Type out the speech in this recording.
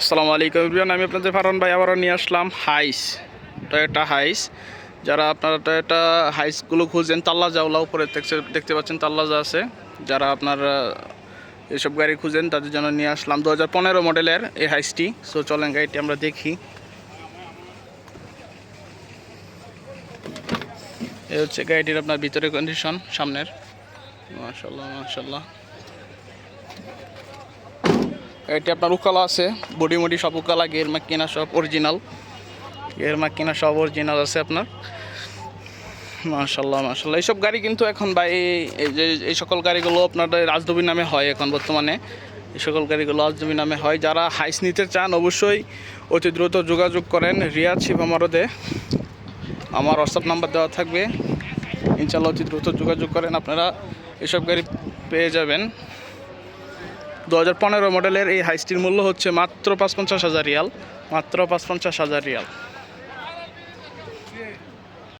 আসসালামু আলাইকুম এভরিওয়ান, আমি আপনাদের ফারহান ভাই আবারও নিয়ে আসলাম হাইস, টয়োটা হাইস। যারা আপনারা টয়োটা হাইসগুলো খুঁজছেন, তাল্লাজাওলা উপরে দেখতে পাচ্ছেন তাল্লাজা আছে। যারা আপনার এসব গাড়ি খুঁজেন তাদের জন্য নিয়ে আসলাম 2015 মডেলের এই হাইসটি। সো চলেন গাড়িটি আমরা দেখি। এই হচ্ছে গাড়িটির আপনার ভিতরে কন্ডিশন সামনের। মাশাআল্লাহ মাশাআল্লাহ। এটি আপনার উকালা আছে, বডি মডি সব উকালা, গিয়ার মাকিনা সব অরিজিনাল, গিয়ার মাকিনা সব অরিজিনাল আছে আপনার। মাশাআল্লাহ মাশাআল্লাহ। এইসব গাড়ি কিন্তু এখন ভাই এই সকল গাড়িগুলো আপনাদের রাজদবি নামে হয় এখন বর্তমানে। এই সকল গাড়িগুলো রাজদবি নামে হয়। যারা হাইস নিতে চান অবশ্যই অতি দ্রুত যোগাযোগ করেন রিয়াদ শিবামারদে। আমার হোয়াটসঅ্যাপ নাম্বার দেওয়া থাকবে, ইনশাআল্লাহ অতি দ্রুত যোগাযোগ করেন, আপনারা এসব গাড়ি পেয়ে যাবেন। 2015 মডেলের এই হাইসটির মূল্য হচ্ছে মাত্র 55,000 রিয়াল, মাত্র 55,000 রিয়াল।